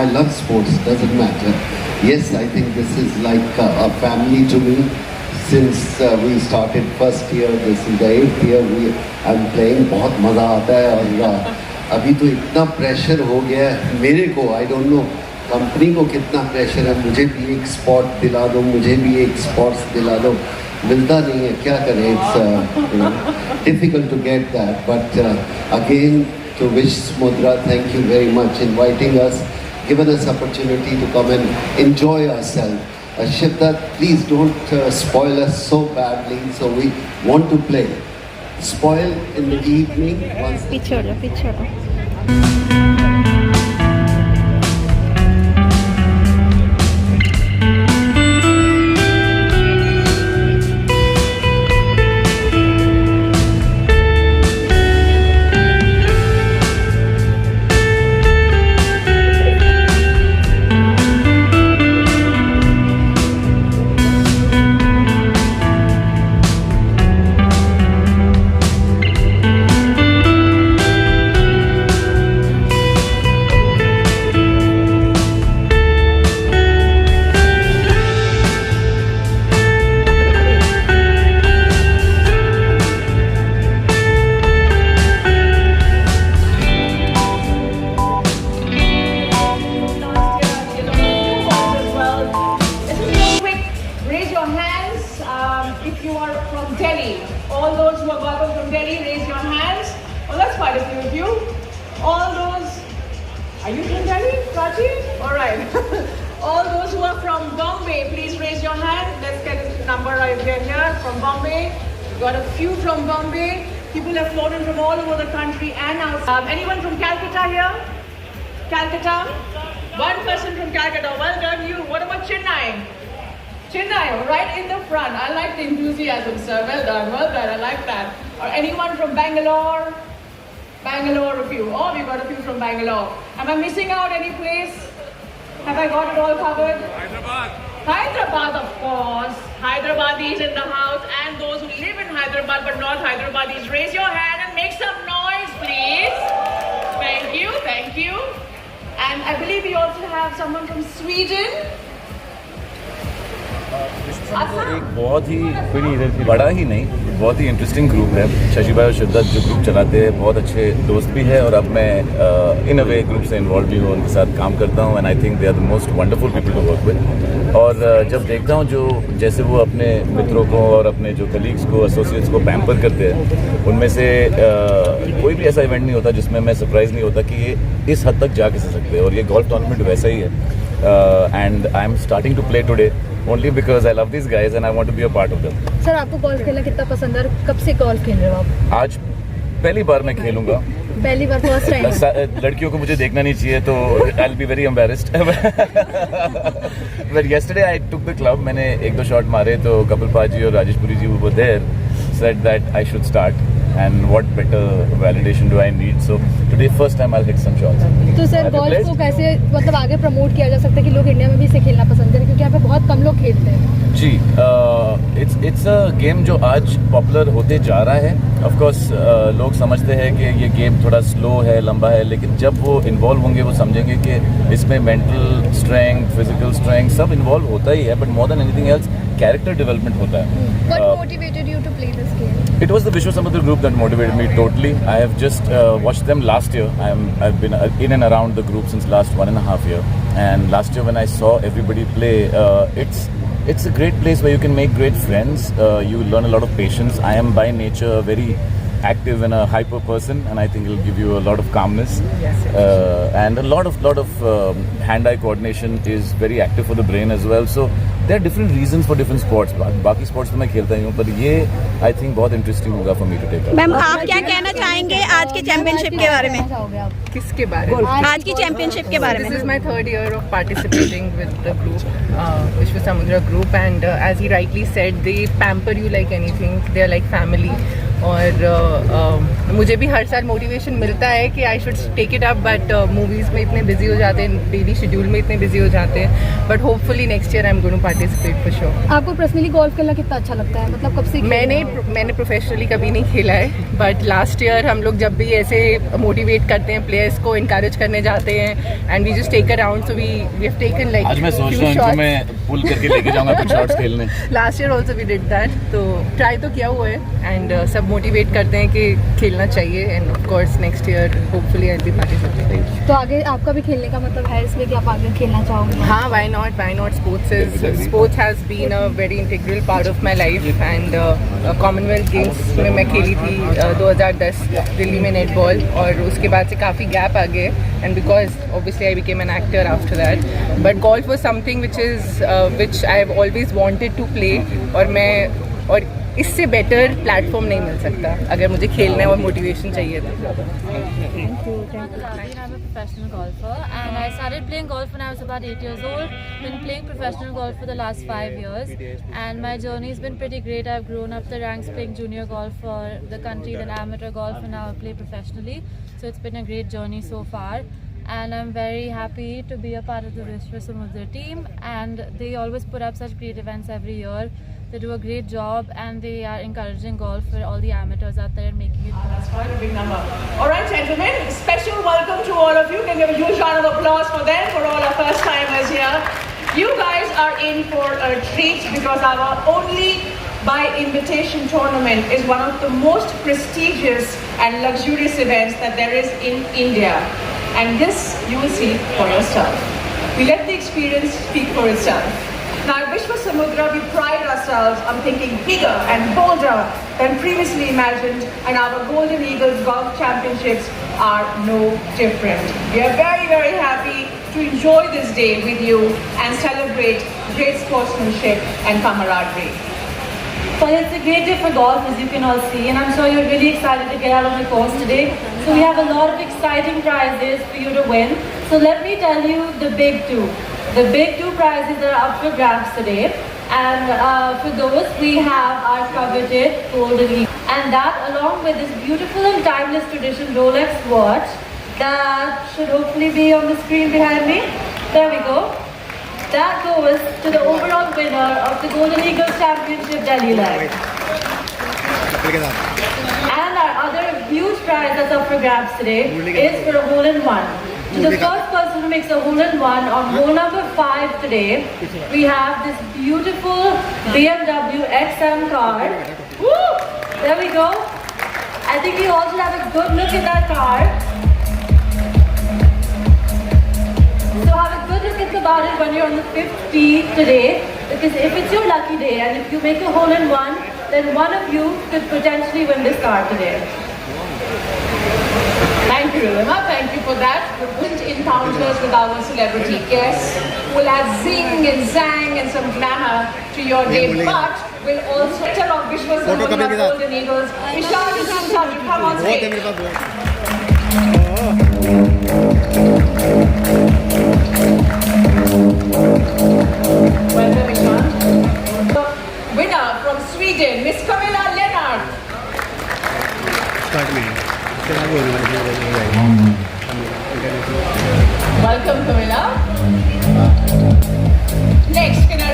I love sports, doesn't matter. Yes, I think this is like a family to me. Since we started first year, this is the 8th year I'm playing. बहुत मज़ा आता है और अभी तो इतना pressure हो गया है मेरे को, I don't know कंपनी को कितना प्रेशर है, मुझे भी एक स्पॉट दिला दो, मुझे भी एक स्पॉट्स दिला दो, मिलता नहीं है, क्या करें, it's difficult to get that. But again, to wish Mudra, thank you very much inviting us, given us opportunity to come and enjoy ourselves. Shivdat, please don't spoil us so badly, so we want to play. Spoil in the evening once. Picholo. If you are from Delhi, all those who are welcome from Delhi, raise your hands. Oh, that's quite a few of you. All those, are you from Delhi, Prachi? All right. All those who are from Bombay, please raise your hand. Let's get a number right here from Bombay. We've got a few from Bombay. People have flown from all over the country and outside. Anyone from Calcutta here? Calcutta? One person from Calcutta. Well done, you. What about Chennai? Chennai, right in the front. I like the enthusiasm, sir. Well done, I like that. Or anyone from Bangalore? Bangalore, a few. Oh, we've got a few from Bangalore. Am I missing out any place? Have I got it all covered? Hyderabad. Hyderabad, of course. Hyderabadis in the house, and those who live in Hyderabad but not Hyderabadis, raise your hand and make some noise, please. Thank you, thank you. And I believe we also have someone from Sweden. एक बहुत ही कोई नहीं इधर बड़ा ही नहीं, बहुत ही interesting group है। शशि भाई और शिद्दत जो ग्रुप चलाते हैं, बहुत अच्छे दोस्त भी है और अब मैं इन अ वे ग्रुप से इन्वॉल्व भी हूँ, उनके साथ काम करता हूँ and I think they are the most wonderful people to work with. और जब देखता हूँ जो जैसे वो अपने मित्रों को और अपने जो कलीग्स को, एसोसिएट्स को पैम्पर करते हैं, उनमें से कोई भी ऐसा इवेंट नहीं होता जिसमें मैं सरप्राइज़ नहीं होता कि ये इस हद तक जा के सकते हैं। और ये गोल्फ टूर्नामेंट वैसा ही है and I am starting to play today only because I love these guys and I want to be a part of them. Sir, आपको गोल्फ खेलना कितना पसंद है? कब से गोल्फ खेल रहे हो आप? आज पहली बार मैं खेलूंगा। पहली बार, फर्स्ट टाइम। लड़कियों को मुझे देखना नहीं चाहिए तो I'll be very embarrassed. But yesterday I took the club. मैंने एक दो शॉट मारे तो कपिल पाजी और राजेश पुरी जी were there, said that I should start. And what better validation do I need? So today first time I'll hit some shots. तो sir golf को कैसे मतलब आगे प्रमोट किया जा सकता है कि लोग इंडिया में भी इसे खेलना पसंद करें, क्योंकि यहाँ पे बहुत कम लोग खेलते हैं? जी, इट्स अ गेम जो आज पॉपुलर होते जा रहा है। ऑफ कोर्स लोग समझते हैं कि ये गेम थोड़ा स्लो है, लंबा है, लेकिन जब वो इन्वॉल्व होंगे वो समझेंगे कि इसमें मेंटल स्ट्रेंथ, फिजिकल स्ट्रेंथ सब इन्वॉल्व होता ही है, but more than anything else character development होता है। What motivated you to play this game? It was the Vishwa Samudra group that motivated me totally. I have just watched them last year. I've been in and around the group since last 1.5 years. And last year when I saw everybody play, it's a great place where you can make great friends. You learn a lot of patience. I am by nature a very active and a hyper person, and I think it'll give you a lot of calmness. And a lot of hand-eye coordination is very active for the brain as well. So there are different reasons for different sports. बाकी sports तो मैं खेलता ही हूँ, पर ये I think बहुत interesting होगा for me to take up. Ma'am, आप क्या कहना चाहेंगे आज के चैंपियनशिप के बारे में? किसके बारे में? आज की चैंपियनशिप के बारे में। This is my third year of participating with the group, Vishwa Samudra group, and as he rightly said, they pamper you like anything. They are like family. और मुझे भी हर साल मोटिवेशन मिलता है कि I should take it up, but movies में इतने busy हो जाते हैं, डेली शेड्यूल में इतने बिजी हो जाते हैं, but hopefully next year I am going to participate for sure. आपको पर्सनली गोल्फ खेलना कितना अच्छा लगता है, मतलब कब से खेल रहे हो? मैंने प्रोफेशनली कभी नहीं खेला है, बट लास्ट ईयर हम लोग जब भी ऐसे मोटिवेट करते हैं प्लेयर्स को, इनकरेज करने जाते हैं, and we just take a round, so we have taken like आज मैं सोच रहा हूँ इनको मैं पुल करके लेके जाऊंगा कुछ शॉट्स खेलने। Last year also we did that, तो ट्राई तो किया हुआ है, एंड सब मोटिवेट करते हैं कि खेलना चाहिए, end of course next year hopefully I will be participating. तो आगे आपका भी खेलने का मतलब है इसमें कि आप आगे खेलना चाहोगे? हाँ, why not? Sports has been a very integral part of my life, and Commonwealth games में मैं खेली थी 2010 दिल्ली में नेटबॉल, और उसके बाद से काफ़ी गैप आ गए, and because obviously I became an actor after that, but golf was something which I have always wanted to play, और इससे बेटर प्लेटफॉर्म नहीं मिल सकता अगर मुझे खेलना है और मोटिवेशन चाहिए तो। I'm a professional golfer, and I started playing golf when I was about 8 years old. Been playing professional golf for the last 5 years, and my journey has been pretty great. I've grown up the ranks playing junior golf for the country, then amateur golf, and now I play professionally. So it's been a great journey so far, and I'm very happy to be a part of the Vishwa Samudra team, and they always put up such great events every year. They do a great job, and they are encouraging golf for all the amateurs out there and making it. That's quite a big number. All right, gentlemen, special welcome to all of you. Can give a huge round of applause for them, for all our first timers here. You guys are in for a treat, because our only by invitation tournament is one of the most prestigious and luxurious events that there is in India. And this you will see for yourself. We let the experience speak for itself. Now at Vishwa Samudra, we pride ourselves on thinking bigger and bolder than previously imagined, and our Golden Eagles Golf Championships are no different. We are very, very happy to enjoy this day with you and celebrate great sportsmanship and camaraderie. Well, it's a great day for golf, as you can all see, and I'm sure you're really excited to get out on the course today. So we have a lot of exciting prizes for you to win. So let me tell you the big two. The big two prizes that are up for grabs today, and for those we have our coveted Golden Eagle, and that along with this beautiful and timeless tradition Rolex watch that should hopefully be on the screen behind me. There we go. That goes to the overall winner of the Golden Eagles Championship Delhi leg. And our other huge prize that's up for grabs today is for a hole-in-one. So the first person who makes a hole-in-one on hole number 5 today, we have this beautiful BMW XM car. Woo! There we go. I think we all should have a good look at that car. So have a good look about it when you're on the 5th tee today, because if it's your lucky day and if you make a hole-in-one, then one of you could potentially win this car today. Thank you, Rima. Thank you for that. The good encounters with our celebrity guests will add zing and zang and some glamour to your day, but will also tell of Vishwa Samudra Golden Eagles. Vishal is in charge. Come on stage. Welcome, Vishal. The winner from Sweden, Miss Camilla Lennart. Welcome, Camilla. Next, can I...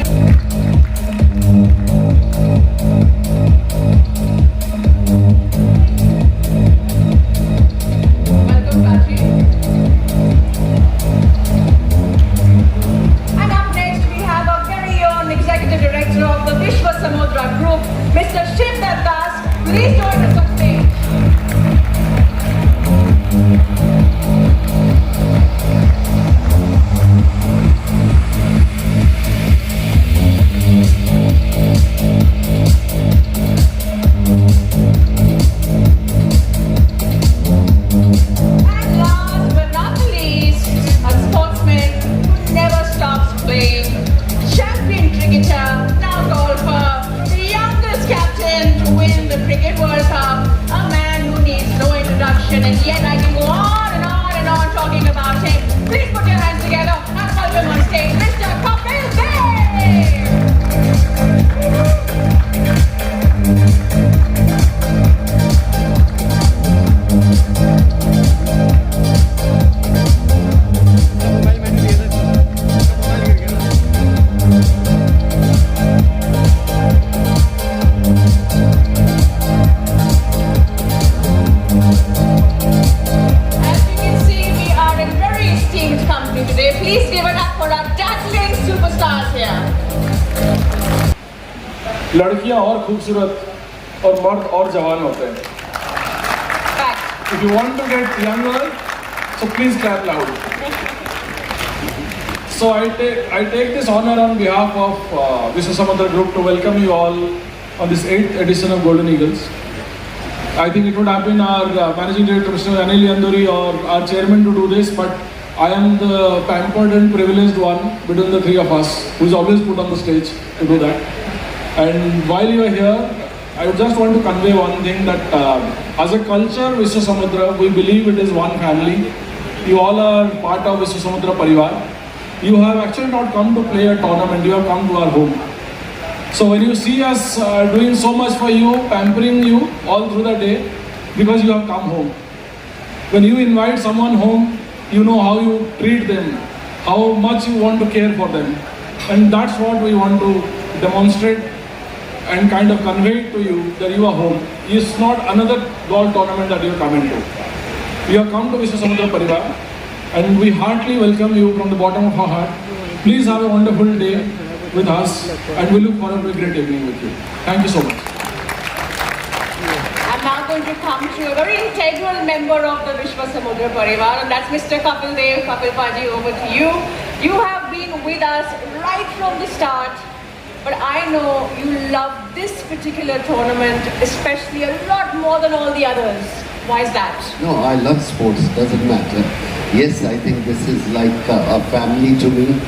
Welcome, Patrick. And up next, we have our very own Executive Director of the Vishwa Samudra Group, Mr. Shivdat Das. Please join us on stage. And last but not the least, a sportsman who never stops playing, champion cricketer, now golfer, the youngest captain to win the Cricket World Cup, a man who needs no introduction, and yet I can go on and on and on talking about him. Please put your hands together and welcome on stage, Mr. Kapil Dev. लड़कियां और खूबसूरत और मर्द और जवान होते हैं. If you want to get younger, so please clap loud. So I take this honor on behalf of Vishwasamudra Group to welcome you all on this 8th edition of Golden Eagles. I think it would have been our Managing Director Mr. Anil Yanduri or our Chairman to do this, but I am the pampered and privileged one between the three of us who is always put on the stage to do that. And while you are here, I just want to convey one thing that as a culture, Vishwasamudra, we believe it is one family. You all are part of Vishwasamudra Parivar. You have actually not come to play a tournament, you have come to our home. So when you see us doing so much for you, pampering you all through the day, because you have come home. When you invite someone home, you know how you treat them, how much you want to care for them. And that's what we want to demonstrate and kind of convey to you that you are home. It's not another golf tournament that you are coming to. You have come to Vishwasamudra Parivar and we heartily welcome you from the bottom of our heart. Please have a wonderful day with us and we look forward to a great evening with you. Thank you so much. I'm now going to come to a very integral member of the Vishwasamudra Parivar, and that's Mr. Kapil Dev. Kapil Paji, over to you. You have been with us right from the start, but I know you love this particular tournament especially a lot more than all the others. Why is that? No, I love sports, doesn't matter. Yes, I think this is like a family to me.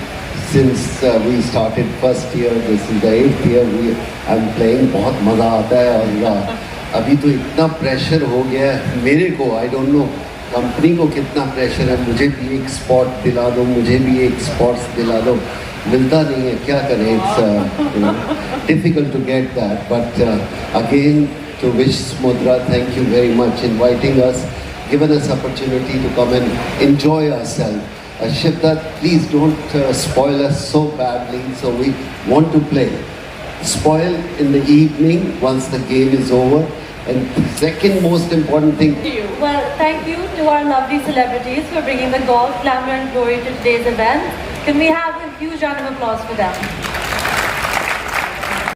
Since we started first year, this is the 8th year I'm playing. बहुत मज़ा आता है और अभी तो इतना pressure हो गया है मेरे को. I don't know कंपनी को कितना प्रेशर है. मुझे भी एक स्पॉट दिला दो, मुझे भी एक स्पॉट्स दिला दो. मिलता नहीं है, क्या करें. It's difficult to get that. But again, to Vishwasamudra, thank you very much inviting us, given us opportunity to come and enjoy ourselves. Shibdat, please don't spoil us so badly. So we want to play. Spoil in the evening once the game is over. And second most important thing. Well, thank you to our lovely celebrities for bringing the golf glamour and glory to today's event. Can we have a huge round of applause for them?